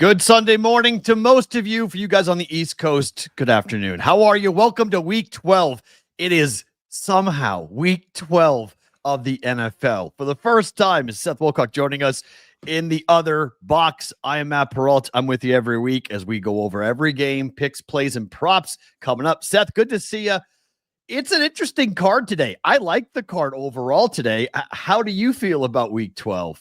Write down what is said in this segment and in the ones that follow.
Good Sunday morning to most of you. For you guys on the East Coast, good afternoon. How are you? Welcome to Week 12. It is somehow Week 12 of the NFL. For the first time, is Seth Woolcock joining us in the other box. I am Matt Perrault. I'm with you every week as we go over every game, picks, plays, and props coming up. Seth, good to see you. It's an interesting card today. I like the card overall today. How do you feel about Week 12?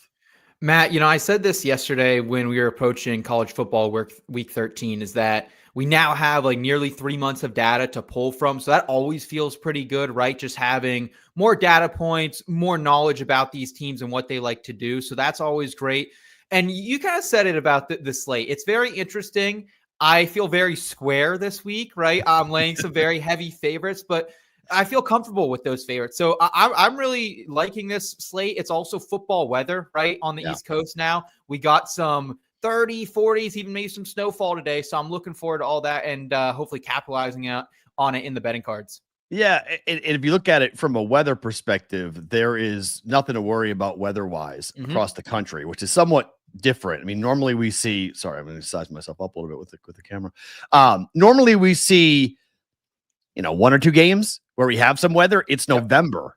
Matt, I said this yesterday when we were approaching college football week 13 is that we now have like nearly 3 months of data to pull from. So that always feels pretty good, right? Just having more data points, more knowledge about these teams and what they like to do. So that's always great. And you kind of said it about the slate. It's very interesting. I feel very square this week, right? I'm laying some very heavy favorites, but I feel comfortable with those favorites. So I'm really liking this slate. It's also football weather, right? On the East Coast now. We got some 30, 40s, even maybe some snowfall today. So I'm looking forward to all that and hopefully capitalizing on it in the betting cards. Yeah, and if you look at it from a weather perspective, there is nothing to worry about weather-wise across the country, which is somewhat different. I mean, normally we see, sorry, I'm going to size myself up a little bit with the camera. Normally we see, one or two games where we have some weather. It's November,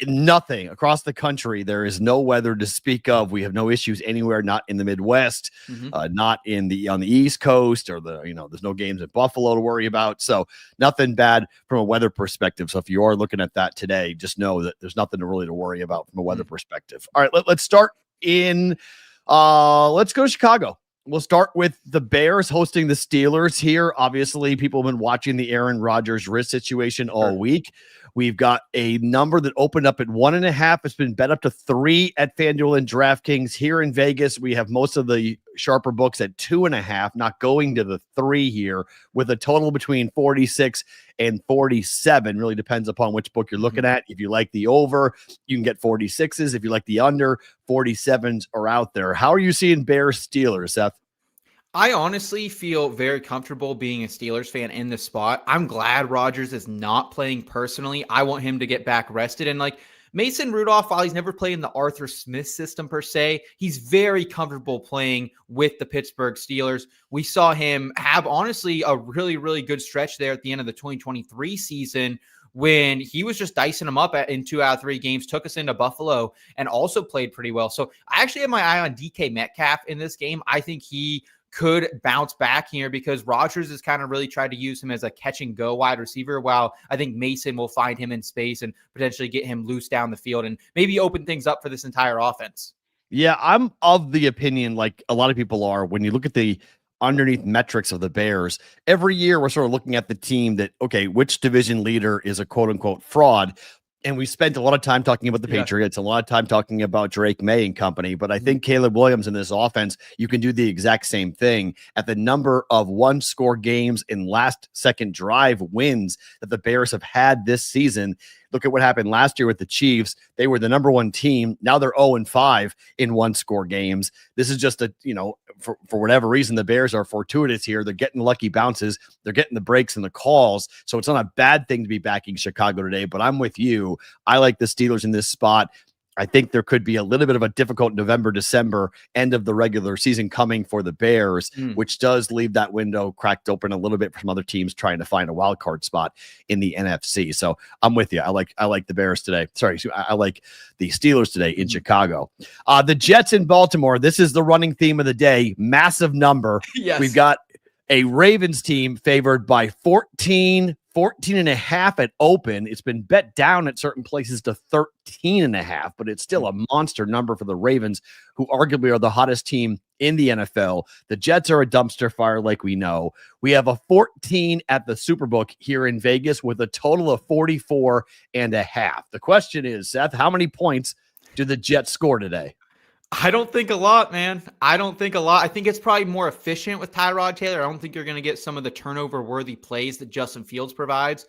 nothing across the country. There is no weather to speak of. We have no issues anywhere, not in the Midwest, not on the East Coast, or there's no games at Buffalo to worry about. So nothing bad from a weather perspective. So if you are looking at that today, just know that there's nothing to worry about from a weather perspective. All right, let's start in, let's go to Chicago. We'll start with the Bears hosting the Steelers here. Obviously, people have been watching the Aaron Rodgers wrist situation all week. We've got a number that opened up at 1.5. It's been bet up to 3 at FanDuel and DraftKings. Here in Vegas, we have most of the sharper books at 2.5, not going to the 3 here, with a total between 46 and 47. Really depends upon which book you're looking at. If you like the over, you can get 46s. If you like the under, 47s are out there. How are you seeing Bears Steelers, Seth? I honestly feel very comfortable being a Steelers fan in this spot. I'm glad Rodgers is not playing personally. I want him to get back rested. And Mason Rudolph, while he's never played in the Arthur Smith system per se, he's very comfortable playing with the Pittsburgh Steelers. We saw him have, honestly, a really, really good stretch there at the end of the 2023 season when he was just dicing them up in 2 out of 3 games, took us into Buffalo, and also played pretty well. So I actually have my eye on DK Metcalf in this game. I think he could bounce back here because Rodgers has kind of really tried to use him as a catch and go wide receiver, while I think Mason will find him in space and potentially get him loose down the field and maybe open things up for this entire offense. Yeah, I'm of the opinion, like a lot of people are, when you look at the underneath metrics of the Bears, every year we're sort of looking at the team that, okay, which division leader is a quote unquote fraud? And we spent a lot of time talking about the Patriots, a lot of time talking about Drake May and company. But I think Caleb Williams in this offense, you can do the exact same thing at the number of one-score games and last-second drive wins that the Bears have had this season. Look at what happened last year with the Chiefs. They were the number 1 team. Now they're 0-5 in one-score games. This is just for whatever reason, the Bears are fortuitous here. They're getting lucky bounces. They're getting the breaks and the calls. So it's not a bad thing to be backing Chicago today, but I'm with you. I like the Steelers in this spot. I think there could be a little bit of a difficult November, December end of the regular season coming for the Bears, which does leave that window cracked open a little bit for some other teams trying to find a wild card spot in the NFC. So I'm with you. I like the Bears today. Sorry, I like the Steelers today in Chicago. The Jets in Baltimore. This is the running theme of the day. Massive number. Yes. We've got a Ravens team favored by 14.5 at open. It's been bet down at certain places to 13.5, but it's still a monster number for the Ravens, who arguably are the hottest team in the NFL. The Jets are a dumpster fire, like we know. We have a 14 at the Superbook here in Vegas with a total of 44.5. The question is, Seth, how many points do the Jets score today? I don't think a lot, man. I don't think a lot. I think it's probably more efficient with Tyrod Taylor. I don't think you're going to get some of the turnover-worthy plays that Justin Fields provides.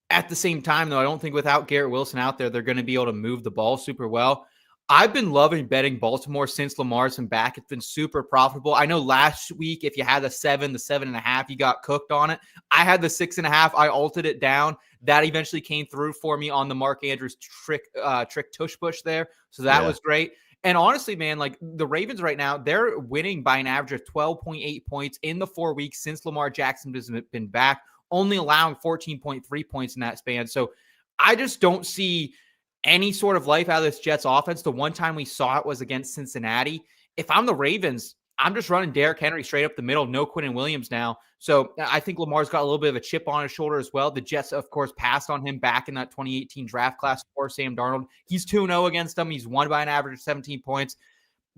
At the same time, though, I don't think without Garrett Wilson out there, they're going to be able to move the ball super well. I've been loving betting Baltimore since Lamar's been back. It's been super profitable. I know last week, if you had the 7.5, you got cooked on it. I had the 6.5. I altered it down. That eventually came through for me on the Mark Andrews trick tush push there. So that was great. And honestly, man, like the Ravens right now, they're winning by an average of 12.8 points in the 4 weeks since Lamar Jackson has been back, only allowing 14.3 points in that span. So I just don't see any sort of life out of this Jets offense. The one time we saw it was against Cincinnati. If I'm the Ravens, I'm just running Derrick Henry straight up the middle, no Quinnen Williams now. So I think Lamar's got a little bit of a chip on his shoulder as well. The Jets, of course, passed on him back in that 2018 draft class for Sam Darnold. He's 2-0 against them. He's won by an average of 17 points.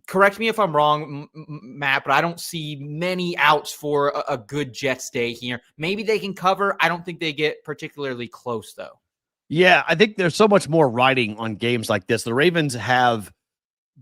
Correct me if I'm wrong, Matt, but I don't see many outs for a good Jets day here. Maybe they can cover. I don't think they get particularly close, though. Yeah, I think there's so much more riding on games like this. The Ravens have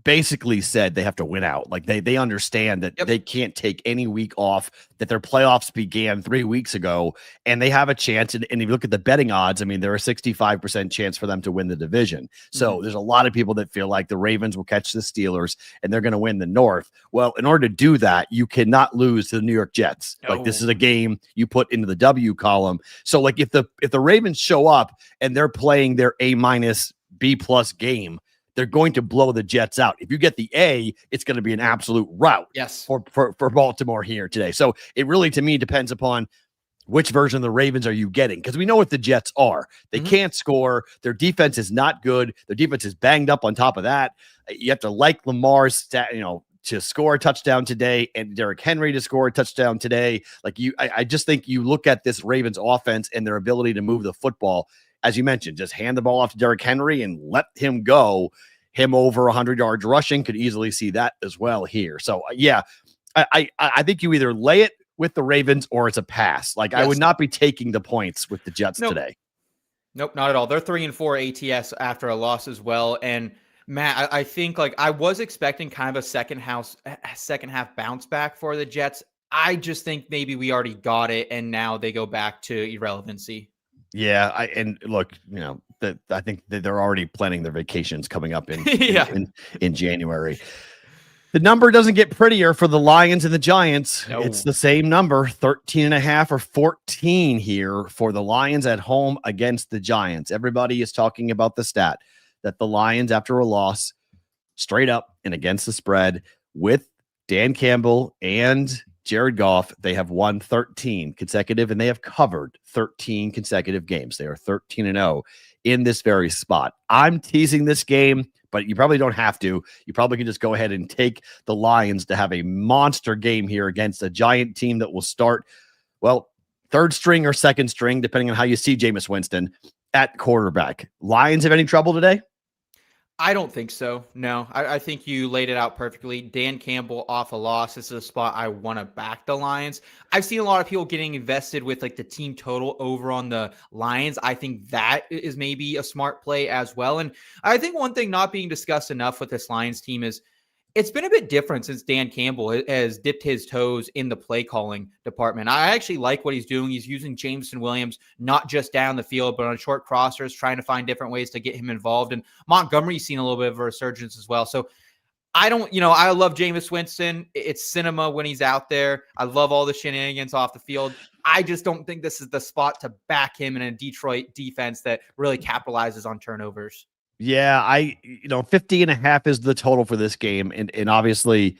basically said they have to win out. Like they understand that they can't take any week off, that their playoffs began 3 weeks ago, and they have a chance. And if you look at the betting odds, I mean, there are a 65% chance for them to win the division. So there's a lot of people that feel like the Ravens will catch the Steelers and they're going to win the North. Well, in order to do that, you cannot lose to the New York Jets. Like this is a game you put into the W column. So like if the Ravens show up and they're playing their A-, B+ game, they're going to blow the Jets out. If you get the A, it's going to be an absolute rout for Baltimore here today. So it really, to me, depends upon which version of the Ravens are you getting, because we know what the Jets are. They can't score. Their defense is not good. Their defense is banged up on top of that. You have to like Lamar's to score a touchdown today and Derrick Henry to score a touchdown today. Like I just think you look at this Ravens offense and their ability to move the football. As you mentioned, just hand the ball off to Derrick Henry and let him go. Him over 100 yards rushing, could easily see that as well here. So, yeah, I think you either lay it with the Ravens or it's a pass. Like, I would not be taking the points with the Jets today. Nope, not at all. They're 3-4 ATS after a loss as well. And, Matt, I think, like, I was expecting kind of a second half bounce back for the Jets. I just think maybe we already got it, and now they go back to irrelevancy. Yeah, and look, I think that they're already planning their vacations coming up in January. The number doesn't get prettier for the Lions and the Giants. No. It's the same number, 13.5 or 14 here for the Lions at home against the Giants. Everybody is talking about the stat that the Lions, after a loss, straight up and against the spread with Dan Campbell and Jared Goff, they have won 13 consecutive, and they have covered 13 consecutive games. They are 13-0 in this very spot. I'm teasing this game, but you probably don't have to. You probably can just go ahead and take the Lions to have a monster game here against a Giant team that will start, well, third string or second string, depending on how you see Jameis Winston at quarterback. Lions have any trouble today? I don't think so. No, I think you laid it out perfectly. Dan Campbell off a loss. This is a spot I want to back the Lions. I've seen a lot of people getting invested with like the team total over on the Lions. I think that is maybe a smart play as well. And I think one thing not being discussed enough with this Lions team is it's been a bit different since Dan Campbell has dipped his toes in the play calling department. I actually like what he's doing. He's using Jameson Williams, not just down the field, but on short crossers, trying to find different ways to get him involved. And Montgomery's seen a little bit of a resurgence as well. So I love Jameis Winston. It's cinema when he's out there. I love all the shenanigans off the field. I just don't think this is the spot to back him in a Detroit defense that really capitalizes on turnovers. Yeah, 50.5 is the total for this game. And obviously,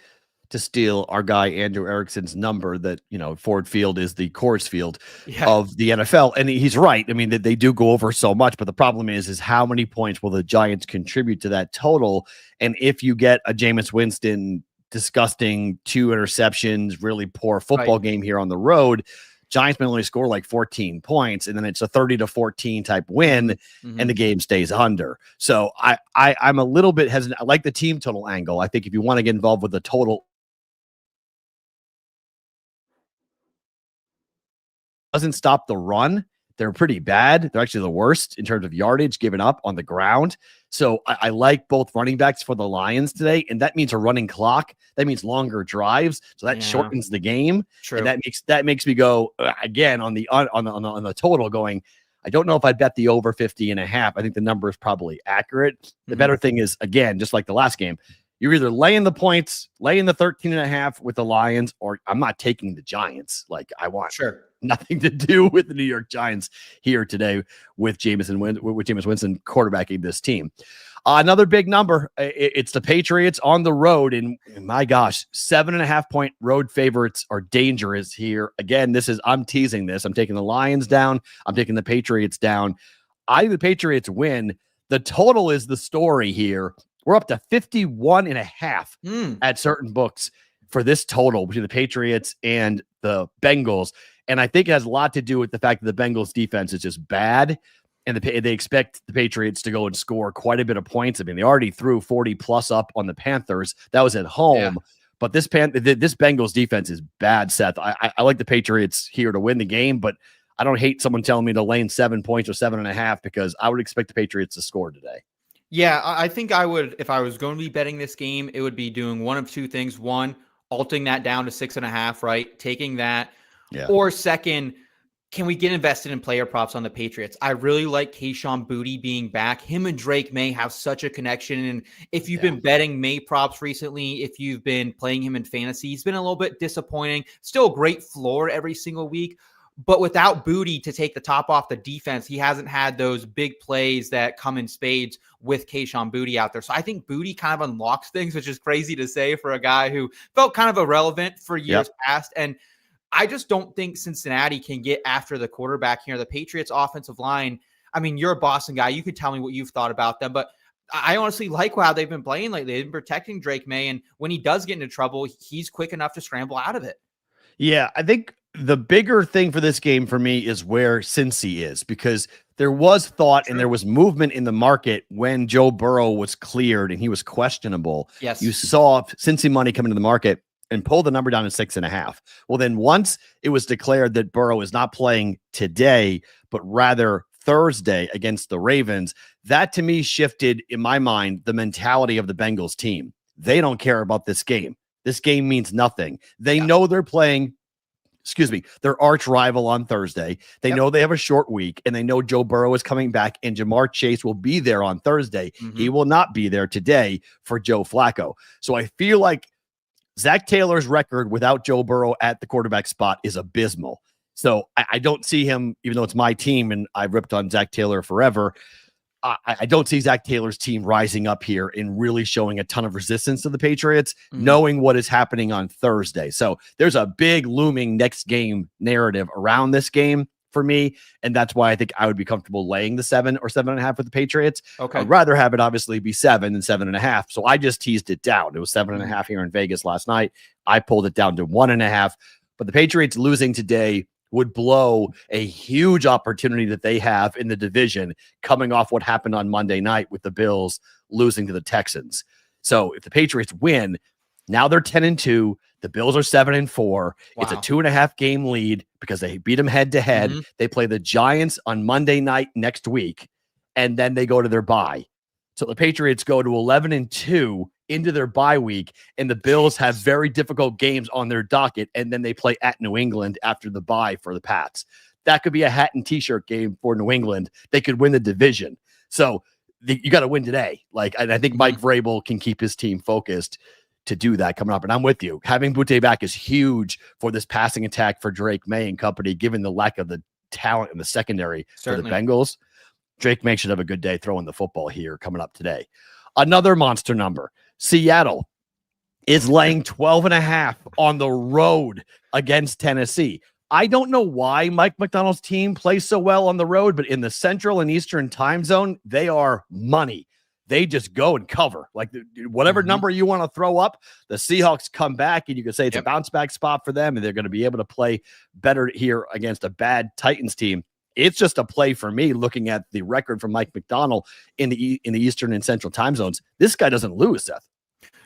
to steal our guy Andrew Erickson's number, that, Ford Field is the Coors Field of the NFL. And he's right. I mean, they do go over so much, but the problem is how many points will the Giants contribute to that total? And if you get a Jameis Winston disgusting 2 interceptions, really poor football game here on the road, Giants may only score like 14 points, and then it's a 30-14 type win, and the game stays under. So I'm a little bit hesitant. I like the team total angle. I think if you want to get involved with the total, doesn't stop the run. They're pretty bad. They're actually the worst in terms of yardage given up on the ground. So I like both running backs for the Lions today, and that means a running clock. That means longer drives, so that shortens the game. True. And that makes me go again on the total. Going, I don't know if I'd bet the over 50.5. I think the number is probably accurate. The better thing is, again, just like the last game, you're either laying the points, laying the 13.5 with the Lions, or I'm not taking the Giants. Like I want nothing to do with the New York Giants here today with Jameis Winston quarterbacking this team. Another big number. It's the Patriots on the road. And my gosh, 7.5-point road favorites are dangerous here. Again, I'm teasing this. I'm taking the Lions down. I'm taking the Patriots down. I think the Patriots win. The total is the story here. We're up to 51.5 at certain books for this total between the Patriots and the Bengals. And I think it has a lot to do with the fact that the Bengals defense is just bad. And they expect the Patriots to go and score quite a bit of points. I mean, they already threw 40 plus up on the Panthers. That was at home. Yeah. But this Bengals defense is bad, Seth. I like the Patriots here to win the game, but I don't hate someone telling me to lane 7 points or 7.5 because I would expect the Patriots to score today. Yeah, I think I would, if I was going to be betting this game, it would be doing one of two things. One, alting that down to 6.5, right? Taking that. Yeah. Or second, can we get invested in player props on the Patriots? I really like Kayshon Boutte being back. Him and Drake May have such a connection. And if you've been betting May props recently, if you've been playing him in fantasy, he's been a little bit disappointing. Still a great floor every single week. But without Boutte to take the top off the defense, he hasn't had those big plays that come in spades with Kayshon Boutte out there. So I think Boutte kind of unlocks things, which is crazy to say for a guy who felt kind of irrelevant for years past. And I just don't think Cincinnati can get after the quarterback here. The Patriots offensive line, I mean, you're a Boston guy. You could tell me what you've thought about them, but I honestly like how they've been playing lately. They've been protecting Drake May, and when he does get into trouble, he's quick enough to scramble out of it. Yeah, I think the bigger thing for this game for me is where Cincy is, because there was thought and there was movement in the market when Joe Burrow was cleared and he was questionable. Yes. You saw Cincy money come into the market and pull the number down to 6.5. Well, then once it was declared that Burrow is not playing today, but rather Thursday against the Ravens, that to me shifted, in my mind, the mentality of the Bengals team. They don't care about this game. This game means nothing. They know they're playing, their arch rival on Thursday. They know they have a short week, and they know Joe Burrow is coming back, and Jamar Chase will be there on Thursday. He will not be there today for Joe Flacco. So I feel like Zach Taylor's record without Joe Burrow at the quarterback spot is abysmal. So I don't see him, even though it's my team and I've ripped on Zach Taylor forever, I don't see Zach Taylor's team rising up here and really showing a ton of resistance to the Patriots, knowing what is happening on Thursday. So there's a big looming next game narrative around this game for me, and that's why I think I would be comfortable laying the 7 or 7.5 with the Patriots. Okay. I'd rather have it obviously be 7 than 7.5. So I just teased it down. It was 7.5 here in Vegas last night. I pulled it down to 1.5. But the Patriots losing today would blow a huge opportunity that they have in the division, coming off what happened on Monday night with the Bills losing to the Texans. So if the Patriots win, now they're 10-2. The Bills are 7-4. Wow. It's a 2.5 game lead because they beat them head to head. They play the Giants on Monday night next week, and then they go to their bye. So the Patriots go to 11-2 into their bye week, and the Bills have very difficult games on their docket, and then they play at New England after the bye for the Pats. That could be a hat and t-shirt game for New England. They could win the division. So you got to win today. And I think Mike Vrabel can keep his team focused to do that coming up. And I'm with you. Having Boutte back is huge for this passing attack for Drake May and company, given the lack of the talent in the secondary for the Bengals. Drake May should have a good day throwing the football here coming up today. Another monster number. Seattle is laying 12.5 on the road against Tennessee. I don't know why Mike McDonald's team plays so well on the road, but in the Central and Eastern time zone, they are money. They just go and cover. Whatever number you want to throw up, the Seahawks come back, and you can say it's a bounce back spot for them, and they're going to be able to play better here against a bad Titans team. It's just a play for me looking at the record from Mike McDonald in the Eastern and Central time zones. This guy doesn't lose, Seth.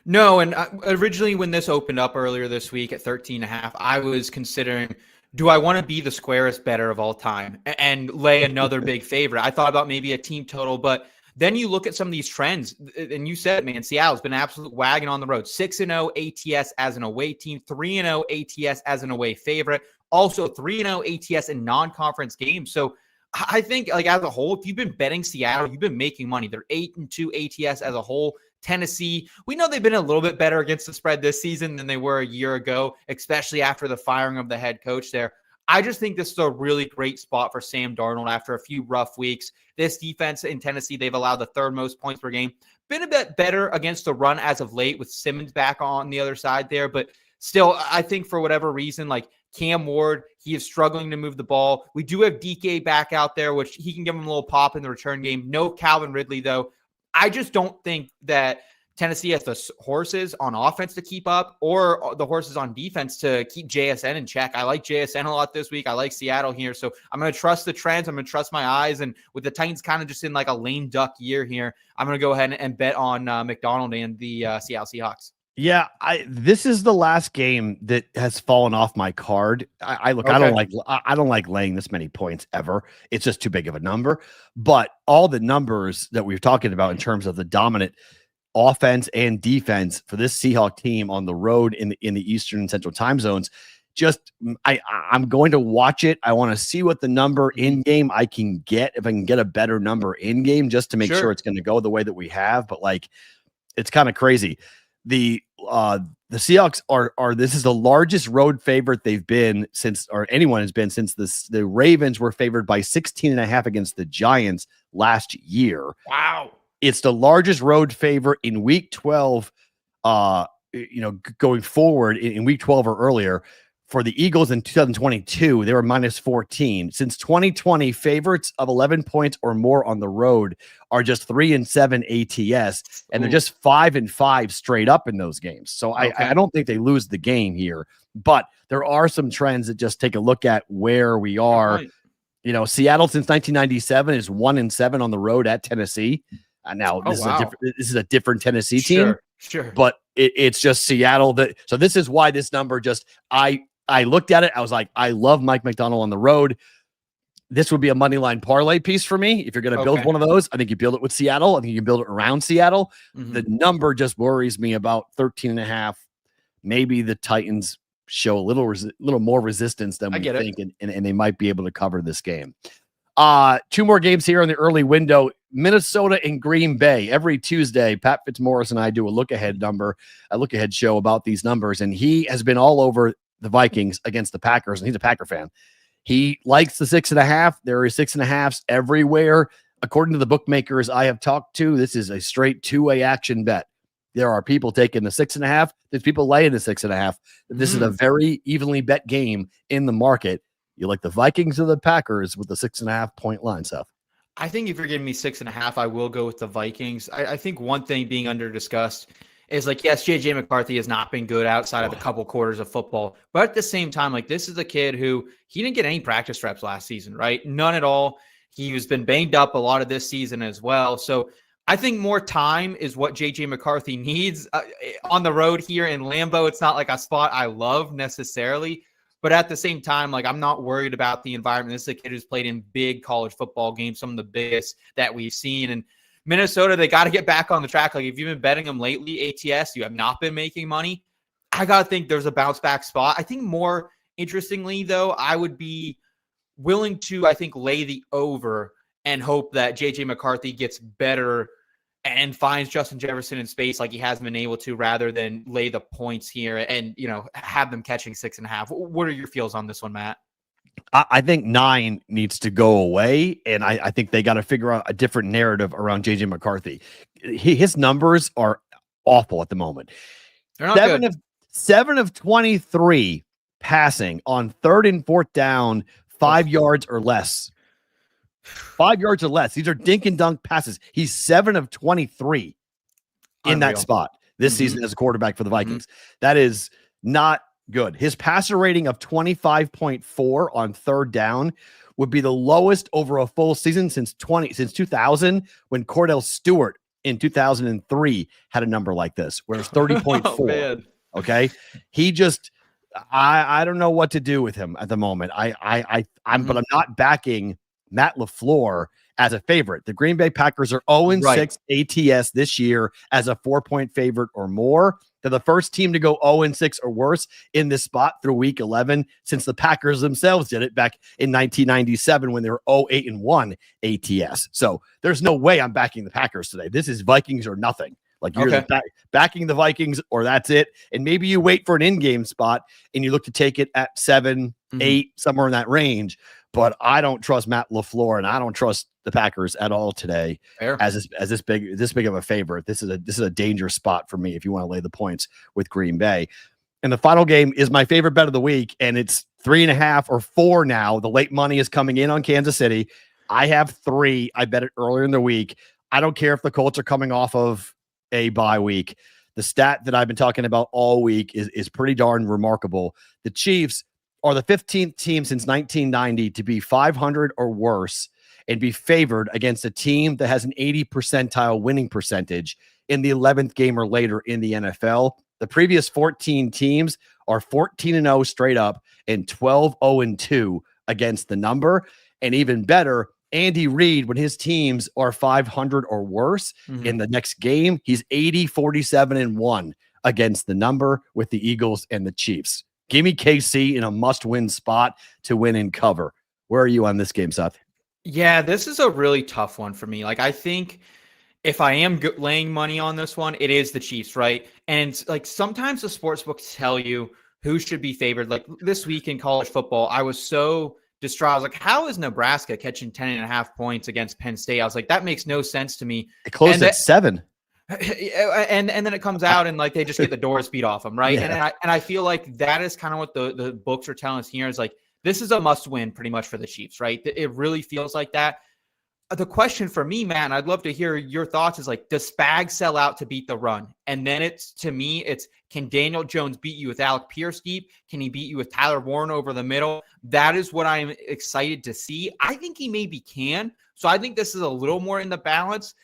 No, and originally when this opened up earlier this week at 13.5, I was considering, do I want to be the squarest bettor of all time and lay another big favorite? I thought about maybe a team total, but then you look at some of these trends, and you said, man, Seattle's been an absolute wagon on the road. 6-0 ATS as an away team, 3-0 ATS as an away favorite, also 3-0 ATS in non-conference games. So I think, as a whole, if you've been betting Seattle, you've been making money. They're 8-2 ATS as a whole. Tennessee, we know they've been a little bit better against the spread this season than they were a year ago, especially after the firing of the head coach there. I just think this is a really great spot for Sam Darnold after a few rough weeks. This defense in Tennessee, they've allowed the third most points per game. Been a bit better against the run as of late with Simmons back on the other side there. But still, I think for whatever reason, like Cam Ward, he is struggling to move the ball. We do have DK back out there, which he can give him a little pop in the return game. No Calvin Ridley, though. I just don't think that Tennessee has the horses on offense to keep up or the horses on defense to keep JSN in check. I like JSN a lot this week. I like Seattle here. So I'm going to trust the trends. I'm going to trust my eyes. And with the Titans kind of just in like a lame duck year here, I'm going to go ahead and bet on McDonald and the Seattle Seahawks. Yeah, this is the last game that has fallen off my card. I look, okay. I don't like laying this many points ever. It's just too big of a number. But all the numbers that we're talking about in terms of the dominant offense and defense for this Seahawks team on the road in the Eastern and Central time zones, just I'm going to watch it. I want to see what the number in game I can get, if I can get a better number in game, just to make sure it's going to go the way that we have. But like, it's kind of crazy. The Seahawks are this is the largest road favorite they've been since, or anyone has been since the Ravens were favored by 16.5 against the Giants last year. Wow. It's the largest road favorite in week 12, going forward in week 12 or earlier. For the Eagles in 2022, they were minus 14. Since 2020, favorites of 11 points or more on the road are just 3-7 ATS, and they're just 5-5 straight up in those games. So I don't think they lose the game here, but there are some trends that just take a look at where we are. Right. Seattle since 1997 is 1-7 on the road at Tennessee. Now this is a different Tennessee team, sure, but it's just Seattle. So this is why this number I looked at it. I was like, I love Mike McDonald on the road. This would be a money line parlay piece for me. If you're going to build one of those, I think you build it with Seattle. I think you can build it around Seattle. Mm-hmm. The number just worries me about 13.5. Maybe the Titans show a little more resistance than we think, and they might be able to cover this game. Two more games here in the early window. Minnesota and Green Bay. Every Tuesday, Pat Fitzmaurice and I do a look-ahead show about these numbers, and he has been all over the Vikings against the Packers, and he's a Packer fan. He likes the 6.5. There are 6.5s everywhere. According to the bookmakers I have talked to, this is a straight two-way action bet. There are people taking the 6.5. There's people laying the 6.5. This is a very evenly bet game in the market. You like the Vikings or the Packers with the 6.5 point line, Seth? I think if you're giving me 6.5, I will go with the Vikings. I think one thing being under discussed is like, yes, JJ McCarthy has not been good outside of a couple quarters of football, but at the same time, like this is a kid who he didn't get any practice reps last season, right? None at all. He has been banged up a lot of this season as well. So I think more time is what JJ McCarthy needs on the road here in Lambeau. It's not like a spot I love necessarily, but at the same time, like I'm not worried about the environment. This is a kid who's played in big college football games, some of the biggest that we've seen. And Minnesota, they got to get back on the track. Like if you've been betting them lately, ATS, you have not been making money. I got to think there's a bounce back spot. I think more interestingly, though, I would be willing to, I think, lay the over and hope that JJ McCarthy gets better and finds Justin Jefferson in space like he has been able to, rather than lay the points here and, have them catching 6.5. What are your feels on this one, Matt? I think 9 needs to go away, and I think they got to figure out a different narrative around JJ McCarthy. His numbers are awful at the moment. They're not 7 of 23 passing on 3rd and 4th down, 5 yards or less. 5 yards or less. These are dink and dunk passes. He's 7 of 23 in that spot this season as a quarterback for the Vikings. That is not good. His passer rating of 25.4 on 3rd down would be the lowest over a full season since 2000, when Cordell Stewart in 2003 had a number like this, where it's 30.4. Okay. He just, I don't know what to do with him at the moment. But I'm not backing Matt LaFleur as a favorite. The Green Bay Packers are 0-6 ATS this year as a 4-point favorite or more. They're the first team to go 0-6 or worse in this spot through week 11 since the Packers themselves did it back in 1997 when they were 0-8-1 ATS. So there's no way I'm backing the Packers today. This is Vikings or nothing. Like you're backing the Vikings or that's it. And maybe you wait for an in-game spot and you look to take it at 7, 8, somewhere in that range. But I don't trust Matt LaFleur, and I don't trust the Packers at all today as this big of a favorite. This is a dangerous spot for me if you want to lay the points with Green Bay. And the final game is my favorite bet of the week, and it's 3.5 or 4 now. The late money is coming in on Kansas City. I have 3. I bet it earlier in the week. I don't care if the Colts are coming off of a bye week. The stat that I've been talking about all week is pretty darn remarkable. The Chiefs are the 15th team since 1990 to be 500 or worse and be favored against a team that has an 80 percentile winning percentage in the 11th game or later in the NFL. The previous 14 teams are 14-0 straight up and 12-0-2 against the number. And even better, Andy Reid, when his teams are 500 or worse in the next game, he's 80-47-1 against the number with the Eagles and the Chiefs. Give me KC in a must-win spot to win and cover. Where are you on this game, Seth? Yeah, this is a really tough one for me. Like, I think if I am laying money on this one, it is the Chiefs, right? And like sometimes the sports books tell you who should be favored. Like this week in college football, I was so distraught. I was like, how is Nebraska catching 10.5 points against Penn State? I was like, that makes no sense to me. It closed at 7. And then it comes out and like they just get the doors beat off them, right? Yeah. And I feel like that is kind of what the books are telling us here is like this is a must win pretty much for the Chiefs, right? It really feels like that. The question for me, Matt, and I'd love to hear your thoughts, is like, does Spags sell out to beat the run? And then it's, to me, it's, can Daniel Jones beat you with Alec Pierce deep? Can he beat you with Tyler Warren over the middle? That is what I'm excited to see. I think he maybe can. So I think this is a little more in the balance.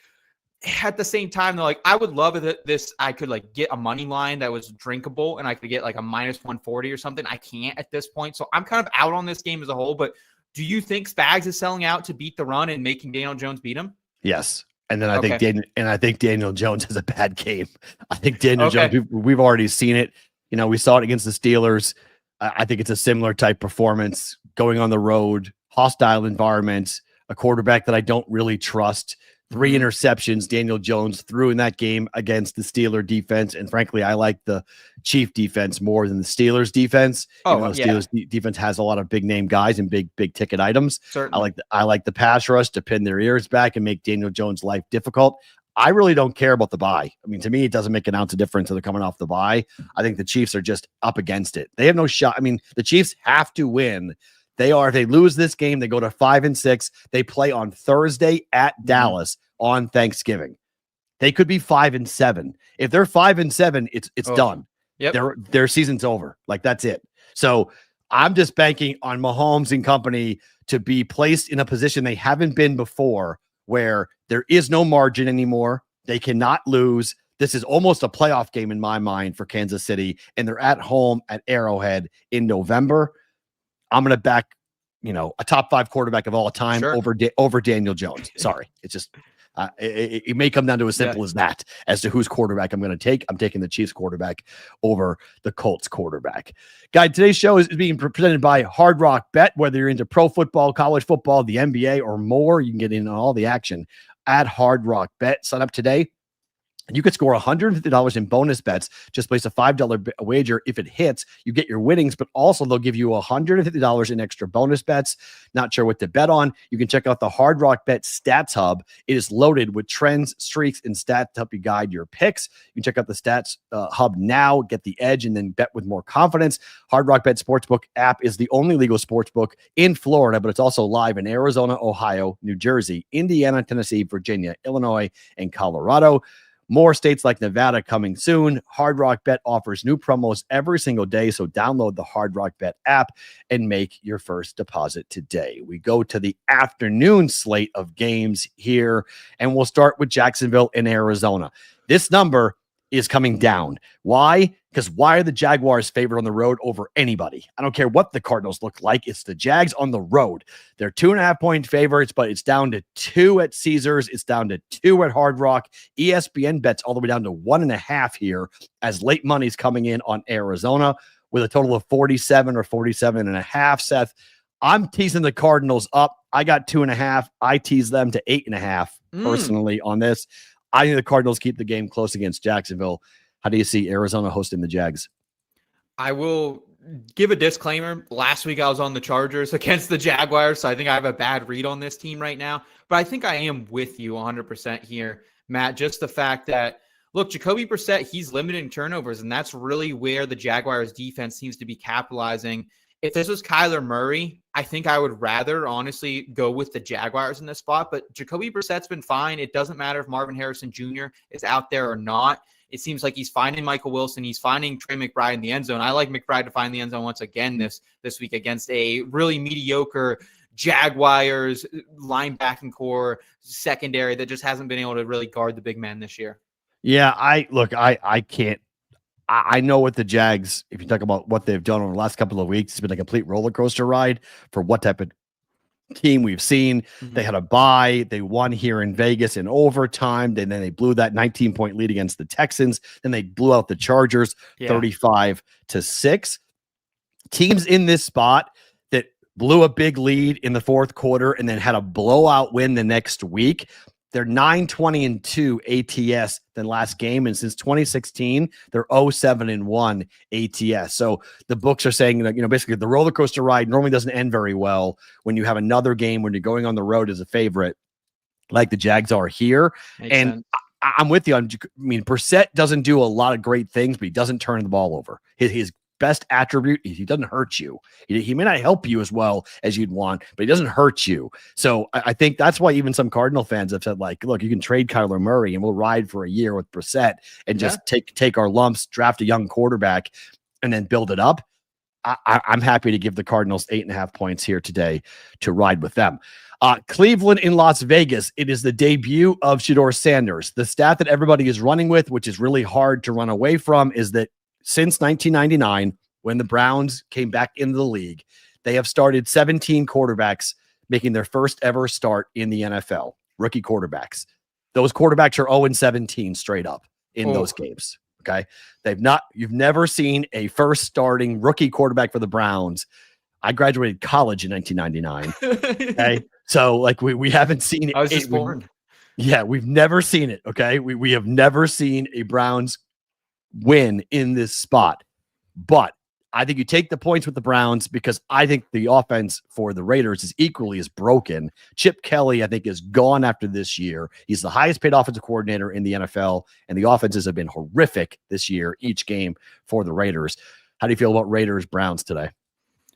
At the same time, though, like, I would love if this, I could like get a money line that was drinkable and I could get like a minus 140 or something. I can't at this point. So I'm kind of out on this game as a whole, but do you think Spags is selling out to beat the run and making Daniel Jones beat him? Yes. And then I think Daniel Jones has a bad game. I think Daniel Jones, we've already seen it. You know, we saw it against the Steelers. I think it's a similar type performance going on the road, hostile environment, a quarterback that I don't really trust. 3 interceptions Daniel Jones threw in that game against the Steeler defense. And frankly, I like the Chief defense more than the Steelers defense. Steelers defense has a lot of big name guys and big ticket items. Certainly. I like the pass rush to pin their ears back and make Daniel Jones' life difficult. I really don't care about the bye. I mean, to me, it doesn't make an ounce of difference if they're coming off the bye. I think the Chiefs are just up against it. They have no shot. I mean, the Chiefs have to win. If they lose this game, they go to 5-6. They play on Thursday at Dallas on Thanksgiving. They could be 5-7. If they're 5-7, it's done. Yep. Their season's over. Like, that's it. So I'm just banking on Mahomes and company to be placed in a position they haven't been before, where there is no margin anymore. They cannot lose. This is almost a playoff game in my mind for Kansas City, and they're at home at Arrowhead in November. I'm going to back, a top 5 quarterback of all time over Daniel Jones. Sorry. It's just, it may come down to as simple as that, as to whose quarterback I'm going to take. I'm taking the Chiefs quarterback over the Colts quarterback. Guy, today's show is being presented by Hard Rock Bet. Whether you're into pro football, college football, the NBA, or more, you can get in on all the action at Hard Rock Bet. Sign up today. You could score $150 in bonus bets. Just place a $5 wager. If it hits, you get your winnings, but also they'll give you $150 in extra bonus bets. Not sure what to bet on? You can check out the Hard Rock Bet Stats Hub. It is loaded with trends, streaks, and stats to help you guide your picks. You can check out the Stats Hub now, get the edge, and then bet with more confidence. Hard Rock Bet Sportsbook app is the only legal sportsbook in Florida, but it's also live in Arizona, Ohio, New Jersey, Indiana, Tennessee, Virginia, Illinois, and Colorado. More states like Nevada coming soon. Hard Rock Bet offers new promos every single day, so download the Hard Rock Bet app and make your first deposit today. We go to the afternoon slate of games here, and we'll start with Jacksonville in Arizona. This number is coming down. Why? Because why are the Jaguars favored on the road over anybody? I don't care what the Cardinals look like. It's the Jags on the road. They're 2.5-point favorites, but it's down to 2 at Caesars. It's down to 2 at Hard Rock. ESPN bets all the way down to 1.5 here as late money's coming in on Arizona with a total of 47 or 47.5. Seth, I'm teasing the Cardinals up. I got 2.5. I tease them to 8.5 personally on this. I think the Cardinals keep the game close against Jacksonville. How do you see Arizona hosting the Jags? I will give a disclaimer. Last week I was on the Chargers against the Jaguars, so I think I have a bad read on this team right now. But I think I am with you 100% here, Matt. Just the fact that, look, Jacoby Brissett, he's limiting turnovers, and that's really where the Jaguars defense seems to be capitalizing. If this was Kyler Murray, I think I would rather honestly go with the Jaguars in this spot. But Jacoby Brissett's been fine. It doesn't matter if Marvin Harrison Jr. is out there or not. It seems like he's finding Michael Wilson. He's finding Trey McBride in the end zone. I like McBride to find the end zone once again this week against a really mediocre Jaguars linebacking core secondary that just hasn't been able to really guard the big man this year. Yeah, I can't. I know what the Jags, if you talk about what they've done over the last couple of weeks, it's been a complete roller coaster ride for what type of team we've seen. They had a bye. They won here in Vegas in overtime. Then they blew that 19-point lead against the Texans. Then they blew out the Chargers 35-6. Teams in this spot that blew a big lead in the fourth quarter and then had a blowout win the next week. They're 9-20-2 ATS than last game. And since 2016, they're 0-7-1 ATS. So the books are saying that, basically the roller coaster ride normally doesn't end very well when you have another game when you're going on the road as a favorite, like the Jags are here. Makes sense. I'm with you. Brissett doesn't do a lot of great things, but he doesn't turn the ball over. His best attribute is he doesn't hurt you. He may not help you as well as you'd want, but he doesn't hurt you. So I think that's why even some Cardinal fans have said, like, look, you can trade Kyler Murray and we'll ride for a year with Brissett and just take our lumps, draft a young quarterback, and then build it up. I'm happy to give the Cardinals 8.5 points here today to ride with them. Cleveland in Las Vegas. It is the debut of Shedeur Sanders. The stat that everybody is running with, which is really hard to run away from, is that since 1999, when the Browns came back into the league, they have started 17 quarterbacks making their first ever start in the NFL, rookie quarterbacks. Those quarterbacks are 0-17 straight up in those games. Okay. You've never seen a first starting rookie quarterback for the Browns. I graduated college in 1999. Okay. So we haven't seen it. I was just born. We've never seen it. Okay. We have never seen a Browns win in this spot, but I think you take the points with the Browns because I think the offense for the Raiders is equally as broken. Chip Kelly, I think, is gone after this year. He's the highest paid offensive coordinator in the NFL, and the offenses have been horrific this year, each game for the Raiders. How do you feel about Raiders Browns today?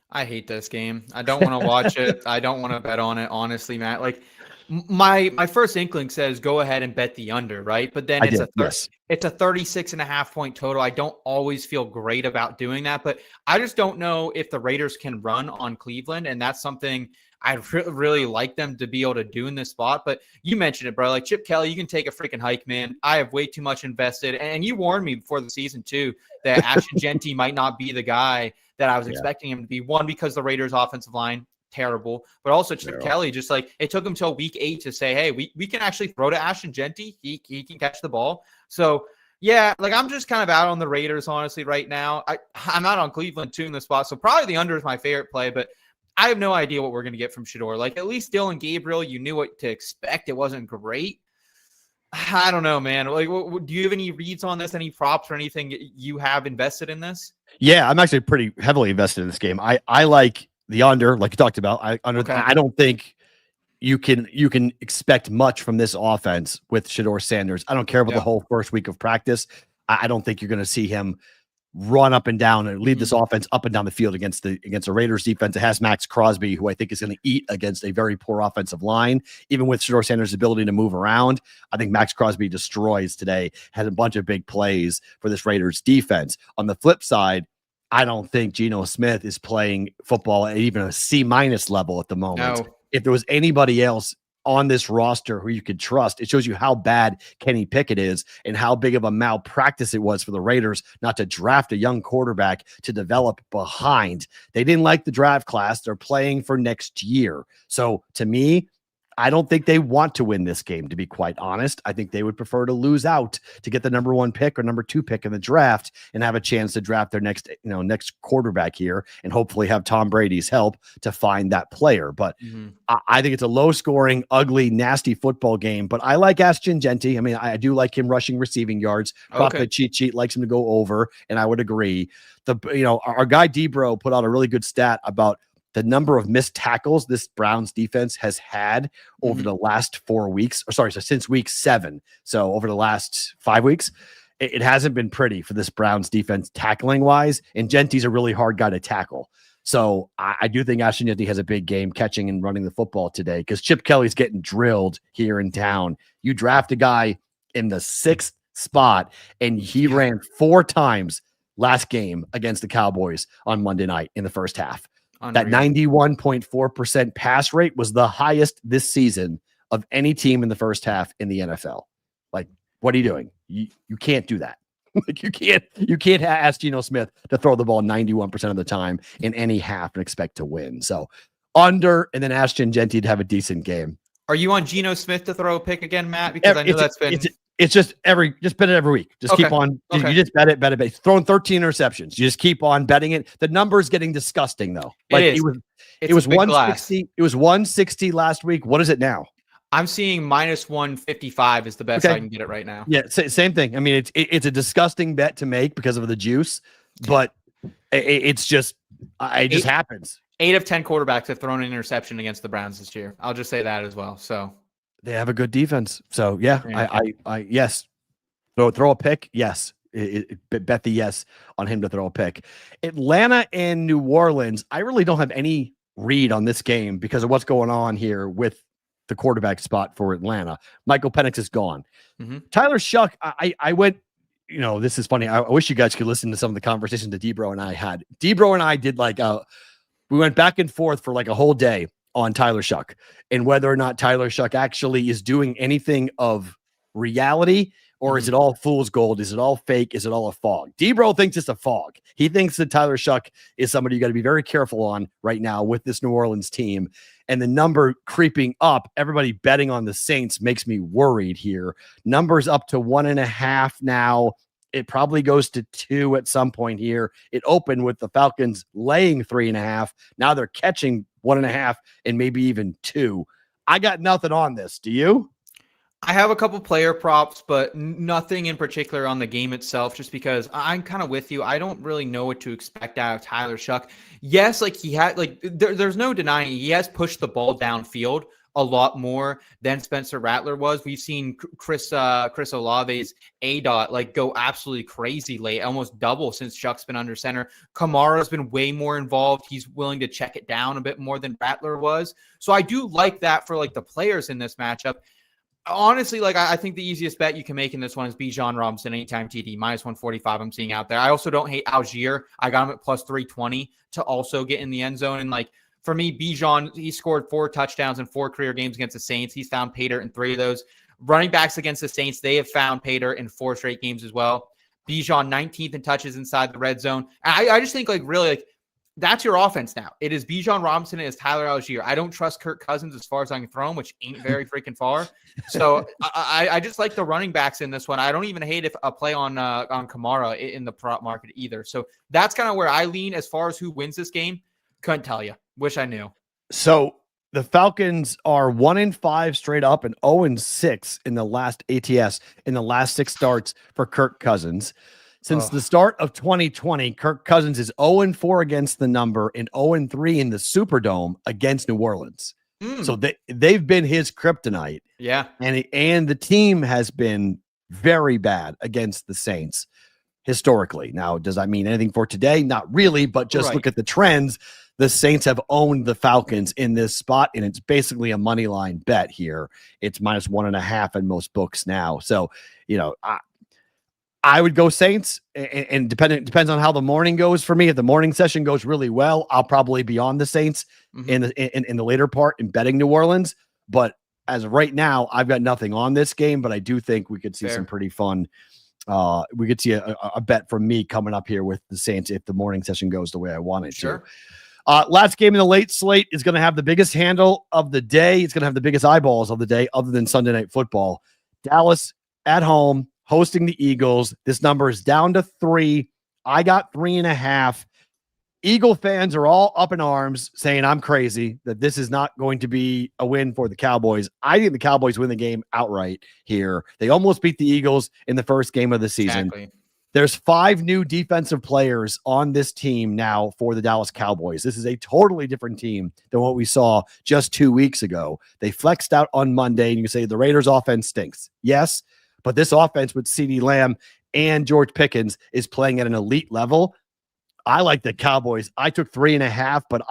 I hate this game. I don't want to watch it. I don't want to bet on it, honestly, Matt. Like, my first inkling says go ahead and bet the under, right? But then it's a 36.5 point total. I don't always feel great about doing that, but I just don't know if the Raiders can run on Cleveland, and that's something I'd really like them to be able to do in this spot. But you mentioned it, bro. Like, Chip Kelly, you can take a freaking hike, man. I have way too much invested, and you warned me before the season too that Ashton Genty might not be the guy that I was expecting him to be. One, because the Raiders offensive line, terrible, but also Chip Kelly, just like it took him till week 8 to say, hey, we can actually throw to Ashton Genty. He can catch the ball. So yeah, like, I'm just kind of out on the Raiders, honestly, right now. I'm out on Cleveland too in the spot. So probably the under is my favorite play, but I have no idea what we're going to get from Shedeur. Like, at least Dylan Gabriel, you knew what to expect. It wasn't great. I don't know, man. Like, do you have any reads on this? Any props or anything you have invested in this? Yeah, I'm actually pretty heavily invested in this game. I like the under, like you talked about. I don't think you can expect much from this offense with Shedeur Sanders. I don't care about the whole first week of practice. I don't think you're going to see him run up and down and lead this offense up and down the field against the Raiders defense. It has Max Crosby, who I think is going to eat against a very poor offensive line. Even with Shedeur Sanders' ability to move around, I think Max Crosby destroys today, has a bunch of big plays for this Raiders defense. On the flip side, I don't think Geno Smith is playing football at even a C- level at the moment. No. If there was anybody else on this roster who you could trust, it shows you how bad Kenny Pickett is and how big of a malpractice it was for the Raiders not to draft a young quarterback to develop behind. They didn't like the draft class. They're playing for next year. So to me, I don't think they want to win this game, to be quite honest. I think they would prefer to lose out to get the number 1 pick or number 2 pick in the draft and have a chance to draft their next quarterback here and hopefully have Tom Brady's help to find that player. But I think it's a low-scoring, ugly, nasty football game. But I like Ashton Jeanty. I mean, I do like him rushing receiving yards. Profit cheat sheet likes him to go over, and I would agree. Our guy Debro put out a really good stat about the number of missed tackles this Browns defense has had over the last 4 weeks, so since week 7. So over the last 5 weeks, it hasn't been pretty for this Browns defense tackling wise. And Genty's a really hard guy to tackle. So I do think Ashton Jeanty has a big game catching and running the football today because Chip Kelly's getting drilled here in town. You draft a guy in the 6th spot and he ran 4 times last game against the Cowboys on Monday night in the first half. Unreal. That 91.4% pass rate was the highest this season of any team in the first half in the NFL. Like, what are you doing? You can't do that. Like you can't ask Geno Smith to throw the ball 91% of the time in any half and expect to win. So under, and then Ashton Jeanty to have a decent game. Are you on Geno Smith to throw a pick again, Matt? Because I know that's been. It's just bet it every week. Just keep on. You just bet it. He's throwing 13 interceptions. You just keep on betting it. The number's getting disgusting though. Like it was 160. It was 160 last week. What is it now? I'm seeing minus 155 is the best I can get it right now. Yeah, same thing. I mean, it's a disgusting bet to make because of the juice, but it's just it just happens. 8 of 10 quarterbacks have thrown an interception against the Browns this year. I'll just say that as well. So they have a good defense. So yeah, I yes. Throw a pick. Yes. Bet the yes on him to throw a pick. Atlanta and New Orleans. I really don't have any read on this game because of what's going on here with the quarterback spot for Atlanta. Michael Penix is gone. Tyler Shuck. I went, this is funny. I wish you guys could listen to some of the conversations that Debro and I had. Debro and I did we went back and forth for like a whole day on Tyler Shuck and whether or not Tyler Shuck actually is doing anything of reality or is it all fool's gold? Is it all fake? Is it all a fog? Debro thinks it's a fog. He thinks that Tyler Shuck is somebody you got to be very careful on right now with this New Orleans team. And the number creeping up, everybody betting on the Saints makes me worried here. Numbers up to 1.5 now. It probably goes to 2 at some point here. It opened with the Falcons laying 3.5. Now they're catching 1.5 and maybe even 2. I got nothing on this. Do you? I have a couple player props, but nothing in particular on the game itself, just because I'm kind of with you. I don't really know what to expect out of Tyler Shuck. Yes, he had there's no denying he has pushed the ball downfield a lot more than Spencer Rattler was. We've seen Chris Olave's ADOT go absolutely crazy late, almost double since Shuck's been under center. Kamara's been way more involved. He's willing to check it down a bit more than Rattler was. So I do like that for the players in this matchup. Honestly, I think the easiest bet you can make in this one is Bijan Robinson anytime TD, minus 145 I'm seeing out there. I also don't hate Algier. I got him at plus 320 to also get in the end zone. And for me, Bijan, he scored 4 touchdowns in 4 career games against the Saints. He's found Pater in 3 of those. Running backs against the Saints, they have found Pater in 4 straight games as well. Bijan 19th in touches inside the red zone. I just think really that's your offense now. It is Bijan Robinson and it's Tyler Algier. I don't trust Kirk Cousins as far as I can throw him, which ain't very freaking far. So I just like the running backs in this one. I don't even hate if a play on Kamara in the prop market either. So that's kind of where I lean as far as who wins this game. Couldn't tell you. Wish I knew. So the Falcons are 1-5 straight up and 0-6 in the last ATS in the last 6 starts for Kirk Cousins. Since the start of 2020, Kirk Cousins is 0-4 against the number and 0-3 in the Superdome against New Orleans. So they've been his kryptonite. Yeah. And the team has been very bad against the Saints historically. Now, does that mean anything for today? Not really, but just look at the trends. The Saints have owned the Falcons in this spot, and it's basically a money line bet here. It's minus 1.5 in most books now. So, I would go Saints, and depends on how the morning goes for me. If the morning session goes really well, I'll probably be on the Saints in the later part in betting New Orleans. But as of right now, I've got nothing on this game, but I do think we could see some pretty fun. We could see a bet from me coming up here with the Saints if the morning session goes the way I want it to. Last game in the late slate is going to have the biggest handle of the day. It's going to have the biggest eyeballs of the day other than Sunday Night Football. Dallas at home hosting the Eagles. This number is down to 3. I got 3.5. Eagle fans are all up in arms saying I'm crazy, that this is not going to be a win for the Cowboys. I think the Cowboys win the game outright here. They almost beat the Eagles in the first game of the season. Exactly. There's 5 new defensive players on this team now for the Dallas Cowboys. This is a totally different team than what we saw just 2 weeks ago. They flexed out on Monday, and you can say the Raiders' offense stinks. Yes, but this offense with CeeDee Lamb and George Pickens is playing at an elite level. I like the Cowboys. I took 3.5, but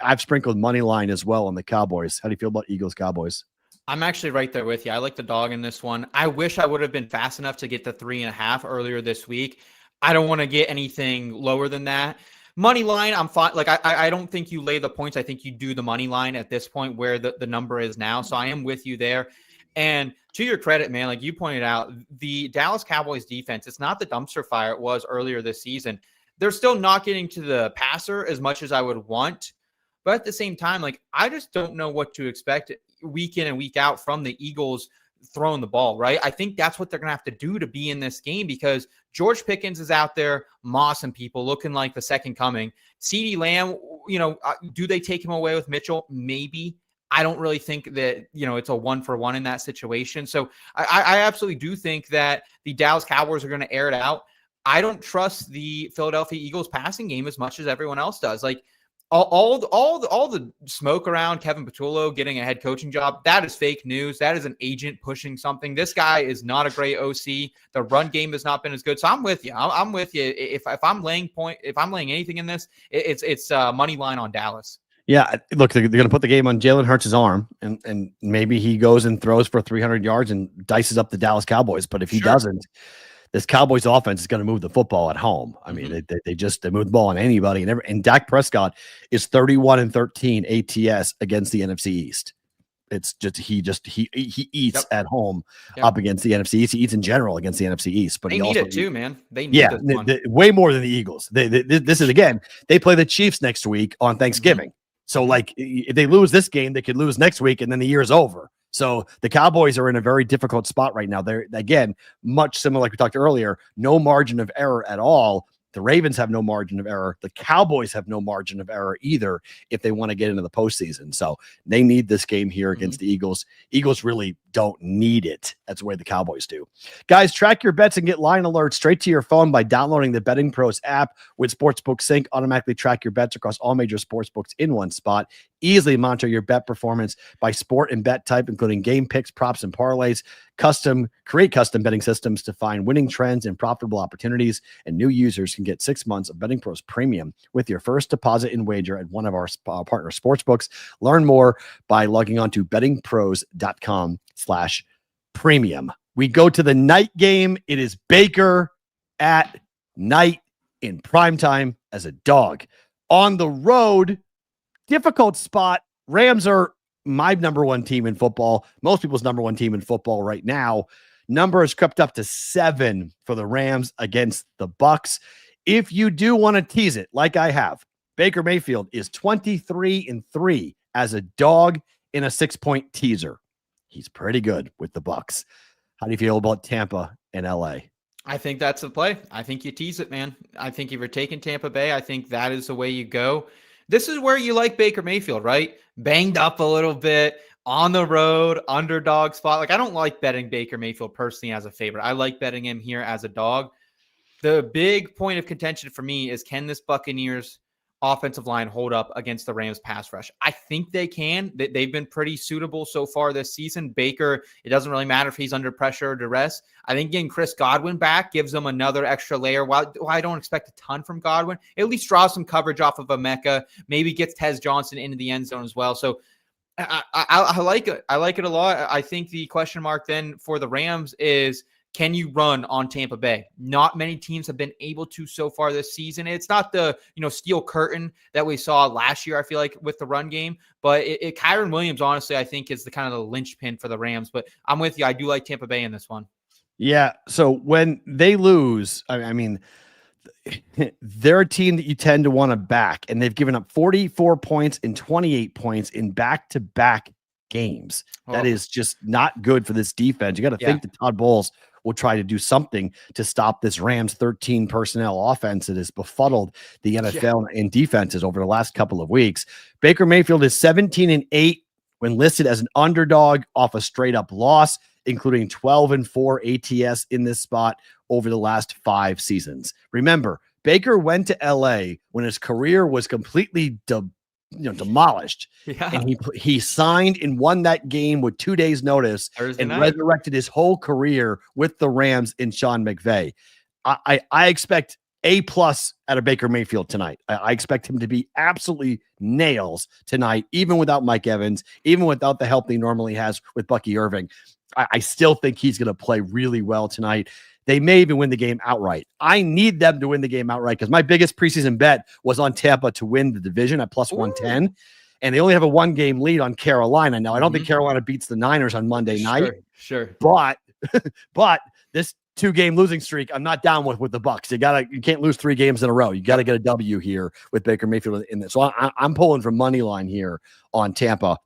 I've sprinkled money line as well on the Cowboys. How do you feel about Eagles Cowboys? I'm actually right there with you. I like the dog in this one. I wish I would have been fast enough to get the 3.5 earlier this week. I don't want to get anything lower than that. Money line, I'm fine. Like, I don't think you lay the points. I think you do the money line at this point where the number is now. So I am with you there. And to your credit, man, like you pointed out, the Dallas Cowboys defense, it's not the dumpster fire it was earlier this season. They're still not getting to the passer as much as I would want. But at the same time, like, I just don't know what to expect week in and week out from the Eagles throwing the ball, right? I think that's what they're going to have to do to be in this game, because George Pickens is out there mossing people, looking like the second coming. CeeDee Lamb, do they take him away with Mitchell? Maybe. I don't really think that, it's a 1-for-1 in that situation. So I absolutely do think that the Dallas Cowboys are going to air it out. I don't trust the Philadelphia Eagles passing game as much as everyone else does. Like, all the smoke around Kevin Patullo getting a head coaching job, that is fake news. That is an agent pushing something. This guy is not a great OC. The run game has not been as good. So I'm with you. I'm with you. If I'm laying anything in this, it's money line on Dallas. Yeah, look, they're going to put the game on Jalen Hurts' arm, and maybe he goes and throws for 300 yards and dices up the Dallas Cowboys. But if he doesn't, this Cowboys offense is going to move the football at home. I mean, they move the ball on anybody, and Dak Prescott is 31-13 ATS against the NFC East. It's just he eats at home up against the NFC East. He eats in general against the NFC East, but they need it too, man. They need way more than the Eagles. This is, again, they play the Chiefs next week on Thanksgiving. So, like, if they lose this game, they could lose next week, and then the year is over. So the Cowboys are in a very difficult spot right now. They're, again, much similar, like we talked earlier, no margin of error at all. The Ravens have no margin of error. The Cowboys have no margin of error either if they want to get into the postseason. So they need this game here against the Eagles. Eagles really don't need it. That's the way the Cowboys do. Guys, track your bets and get line alerts straight to your phone by downloading the BettingPros app. With Sportsbook Sync, automatically track your bets across all major sportsbooks in one spot. Easily monitor your bet performance by sport and bet type, including game picks, props, and parlays. Create custom betting systems to find winning trends and profitable opportunities. And new users can get 6 months of BettingPros Premium with your first deposit and wager at one of our partner sportsbooks. Learn more by logging on to bettingpros.com/premium. We go to the night game. It is Baker at night in primetime as a dog. On the road, difficult spot. Rams are my number one team in football. Most people's number one team in football right now. Number has crept up to 7 for the Rams against the Bucs. If you do want to tease it, like I have, Baker Mayfield is 23-3 as a dog in a 6-point teaser. He's pretty good with the Bucs. How do you feel about Tampa and LA? I think that's the play. I think you tease it, man. I think if you're taking Tampa Bay, I think that is the way you go. This is where you like Baker Mayfield, right? Banged up a little bit, on the road, underdog spot. Like, I don't like betting Baker Mayfield personally as a favorite. I like betting him here as a dog. The big point of contention for me is, can this Buccaneers offensive line hold up against the Rams pass rush? I think they can. They've been pretty suitable so far this season. Baker, it doesn't really matter if he's under pressure or duress. I think getting Chris Godwin back gives them another extra layer. While I don't expect a ton from Godwin, it at least draws some coverage off of Emeka, maybe gets Tez Johnson into the end zone as well. So I like it. I like it a lot. I think the question mark then for the Rams is, can you run on Tampa Bay? Not many teams have been able to so far this season. It's not the, steel curtain that we saw last year, I feel like, with the run game. But Kyron Williams, honestly, I think is the kind of the linchpin for the Rams. But I'm with you. I do like Tampa Bay in this one. Yeah. So when they lose, I mean, they're a team that you tend to want to back, and they've given up 44 points and 28 points in back-to-back games. That is just not good for this defense. You got to think that Todd Bowles will try to do something to stop this Rams 13 personnel offense that has befuddled the NFL in defenses over the last couple of weeks. Baker Mayfield is 17-8 when listed as an underdog off a straight-up loss, including 12-4 ATS in this spot over the last 5 seasons. Remember, Baker went to LA when his career was completely demolished. And he signed and won that game with 2 days notice resurrected his whole career with the Rams in Sean McVay. I expect A+ out of Baker Mayfield tonight. I expect him to be absolutely nails tonight, even without Mike Evans, even without the help he normally has with Bucky Irving. I still think he's going to play really well tonight. They may even win the game outright. I need them to win the game outright because my biggest preseason bet was on Tampa to win the division at plus 110. And they only have a 1-game lead on Carolina. Now, I don't think Carolina beats the Niners on Monday night. Sure. But this 2-game losing streak, I'm not down with the Bucs. You can't lose 3 games in a row. You got to get a W here with Baker Mayfield in this. So I'm pulling from money line here on Tampa.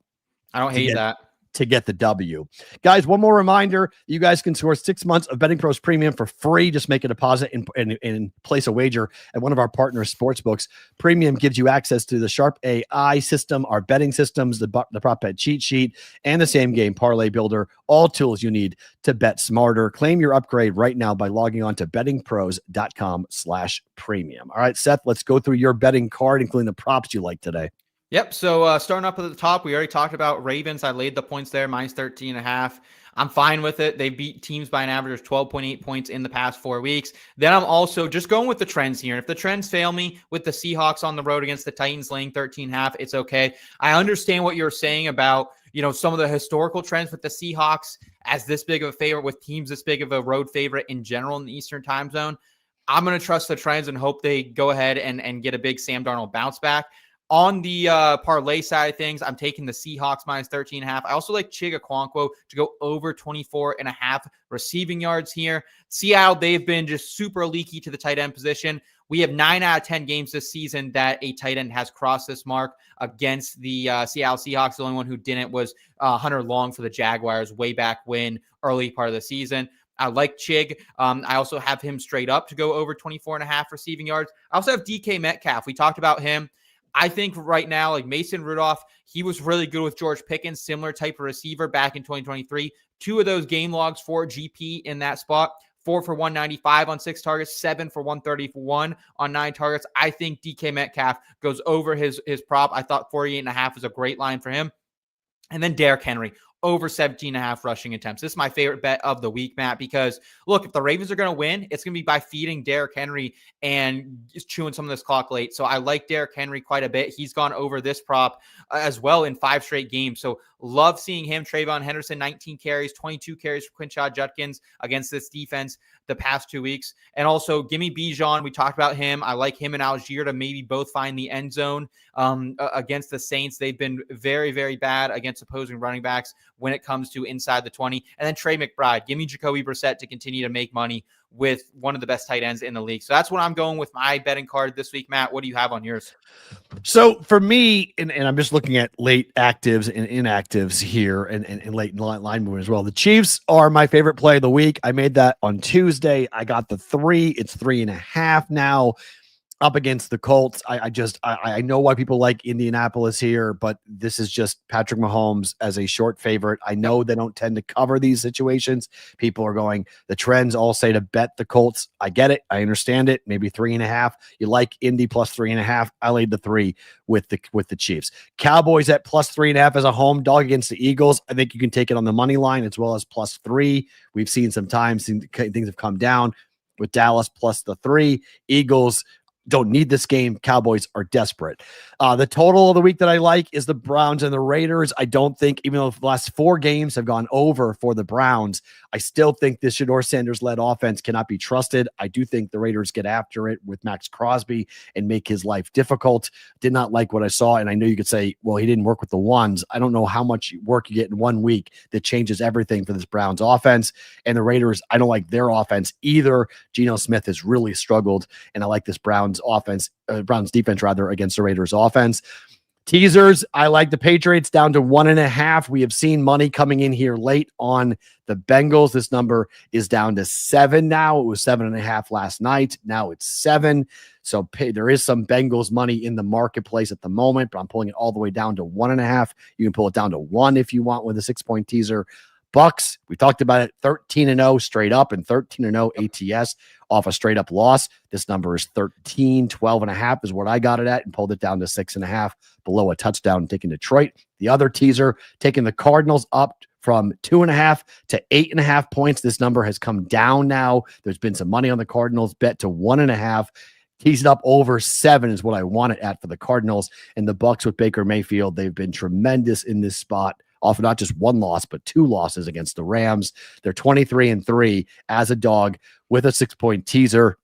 I don't hate that. To get the W. Guys, one more reminder, you guys can score 6 months of BettingPros Premium for free. Just make a deposit and place a wager at one of our partner sportsbooks. Premium gives you access to the Sharp AI system, our betting systems, the prop bet cheat sheet, and the same game parlay builder, all tools you need to bet smarter. Claim your upgrade right now by logging on to bettingpros.com/premium. All right, Seth, let's go through your betting card, including the props you like today. Yep. So starting up at the top, we already talked about Ravens. I laid the points there, minus 13.5. I'm fine with it. They beat teams by an average of 12.8 points in the past 4 weeks. Then I'm also just going with the trends here. And if the trends fail me with the Seahawks on the road against the Titans laying 13.5, it's okay. I understand what you're saying about, some of the historical trends with the Seahawks as this big of a favorite with teams this big of a road favorite in general in the Eastern time zone. I'm going to trust the trends and hope they go ahead and get a big Sam Darnold bounce back. On the parlay side of things, I'm taking the Seahawks minus 13.5. I also like Chig Okonkwo to go over 24.5 receiving yards here. Seattle, they've been just super leaky to the tight end position. We have 9 out of 10 games this season that a tight end has crossed this mark against the Seattle Seahawks. The only one who didn't was Hunter Long for the Jaguars way back when, early part of the season. I like Chig. I also have him straight up to go over 24.5 receiving yards. I also have DK Metcalf. We talked about him. I think right now, like Mason Rudolph, he was really good with George Pickens, similar type of receiver back in 2023. 2 of those game logs for GP in that spot, 4 for 195 on 6 targets, 7 for 131 on 9 targets. I think DK Metcalf goes over his prop. I thought 48.5 was a great line for him. And then Derrick Henry, over 17.5 rushing attempts. This is my favorite bet of the week, Matt, because look, if the Ravens are going to win, it's going to be by feeding Derrick Henry and just chewing some of this clock late. So I like Derrick Henry quite a bit. He's gone over this prop as well in 5 straight games. So love seeing him. Trayvon Henderson, 19 carries, 22 carries for Quinshad Judkins against this defense the past 2 weeks. And also give me Bijan. We talked about him. I like him and Algier to maybe both find the end zone against the Saints. They've been very, very bad against opposing running backs when it comes to inside the 20. And then Trey McBride. Give me Jacoby Brissett to continue to make money with one of the best tight ends in the league. So that's what I'm going with my betting card this week. Matt, what do you have on yours? So for me, and I'm just looking at late actives and inactives here and late line movement as well. The Chiefs are my favorite play of the week. I made that on Tuesday. I got the 3. It's 3.5 now. Up against the Colts. I know why people like Indianapolis here, but this is just Patrick Mahomes as a short favorite. I know they don't tend to cover these situations. People are going, the trends all say to bet the Colts. I get it. I understand it. Maybe 3.5. You like Indy plus 3.5. I laid the 3 with the Chiefs. Cowboys at plus 3.5 as a home dog against the Eagles. I think you can take it on the money line as well as plus 3. We've seen some times things have come down with Dallas plus the 3. Eagles, don't need this game. Cowboys are desperate. The total of the week that I like is the Browns and the Raiders. I don't think, even though the last 4 games have gone over for the Browns, I still think this Shedeur Sanders-led offense cannot be trusted. I do think the Raiders get after it with Max Crosby and make his life difficult. Did not like what I saw, and I know you could say, well, he didn't work with the ones. I don't know how much work you get in 1 week that changes everything for this Browns offense. And the Raiders, I don't like their offense either. Geno Smith has really struggled, and I like this Browns defense rather, against the Raiders offense. Teasers, I like the Patriots down to 1.5. We have seen money coming in here late on the Bengals. This number is down to 7 now. It was 7.5 last night. Now it's 7. So there is some Bengals money in the marketplace at the moment, but I'm pulling it all the way down to 1.5. You can pull it down to 1 if you want with a 6-point teaser. Bucks, we talked about it, 13-0 straight up and 13-0 ATS off a straight up loss. This number is 13, 12.5 is what I got it at, and pulled it down to 6.5 below a touchdown, taking Detroit. The other teaser, taking the Cardinals up from 2.5 to 8.5 points. This number has come down now. There's been some money on the Cardinals, bet to 1.5. Teased up over 7 is what I want it at for the Cardinals. And the Bucks with Baker Mayfield, they've been tremendous in this spot, off of not just 1 loss, but 2 losses against the Rams. They're 23-3 as a dog with a 6-point teaser.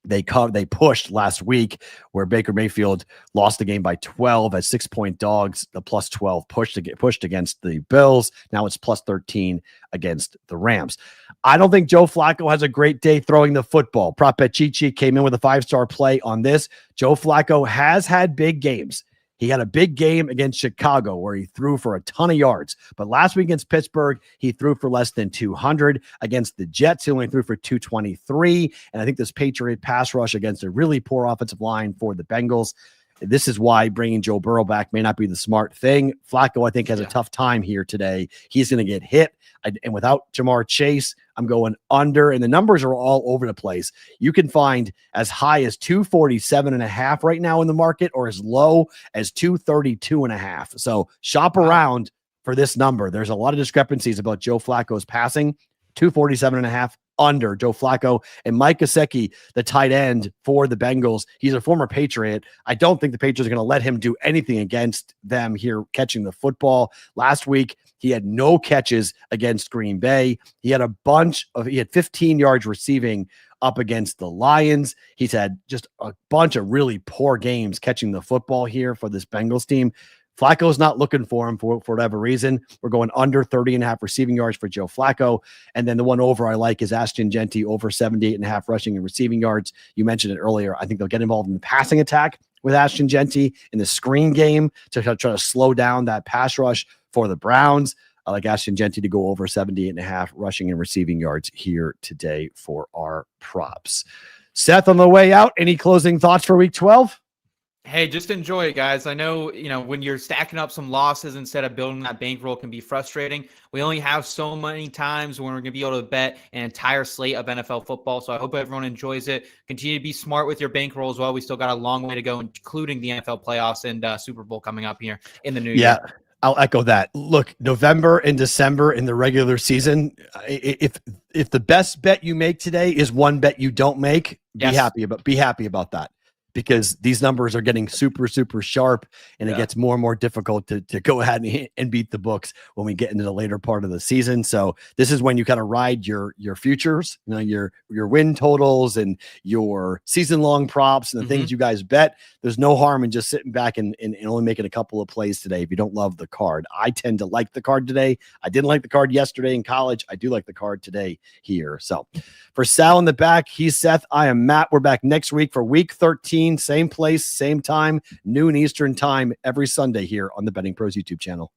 They pushed last week where Baker Mayfield lost the game by 12 as 6-point dogs. The plus 12 pushed against the Bills. Now it's plus 13 against the Rams. I don't think Joe Flacco has a great day throwing the football. Prop Bet Cheat Sheet came in with a 5-star play on this. Joe Flacco has had big games. He had a big game against Chicago where he threw for a ton of yards. But last week against Pittsburgh, he threw for less than 200. Against the Jets, he only threw for 223. And I think this Patriot pass rush against a really poor offensive line for the Bengals, this is why bringing Joe Burrow back may not be the smart thing. Flacco, I think, has a tough time here today. He's going to get hit. And without Jamar Chase, I'm going under. And the numbers are all over the place. You can find as high as 247.5 right now in the market, or as low as 232.5. So shop around for this number. There's a lot of discrepancies about Joe Flacco's passing. 247.5 under Joe Flacco. And Mike Gesicki, the tight end for the Bengals, he's a former Patriot. I don't think the Patriots are going to let him do anything against them here catching the football. Last week, he had no catches against Green Bay. He had 15 yards receiving up against the Lions. He's had just a bunch of really poor games catching the football here for this Bengals team. Flacco's not looking for him for whatever reason. We're going under 30.5 receiving yards for Joe Flacco. And then the one over I like is Ashton Genty over 78.5 rushing and receiving yards. You mentioned it earlier. I think they'll get involved in the passing attack with Ashton Genty in the screen game to try to slow down that pass rush for the Browns. I like Ashton Genty to go over 78.5 rushing and receiving yards here today for our props. Seth, on the way out, any closing thoughts for week 12? Hey, just enjoy it, guys. I know, when you're stacking up some losses instead of building that bankroll can be frustrating. We only have so many times when we're going to be able to bet an entire slate of NFL football. So I hope everyone enjoys it. Continue to be smart with your bankroll as well. We still got a long way to go, including the NFL playoffs and Super Bowl coming up here in the new year. Yeah, I'll echo that. Look, November and December in the regular season, if the best bet you make today is one bet you don't make, be happy about that. Because these numbers are getting super, super sharp, and it gets more and more difficult to go ahead and beat the books when we get into the later part of the season. So this is when you kind of ride your futures, your win totals and your season long props and the things you guys bet. There's no harm in just sitting back and only making a couple of plays today if you don't love the card. I tend to like the card today. I didn't like the card yesterday in college. I do like the card today here. So for Sal in the back, he's Seth. I am Matt. We're back next week for week 13. Same place, same time, noon Eastern time, every Sunday here on the Betting Pros YouTube channel.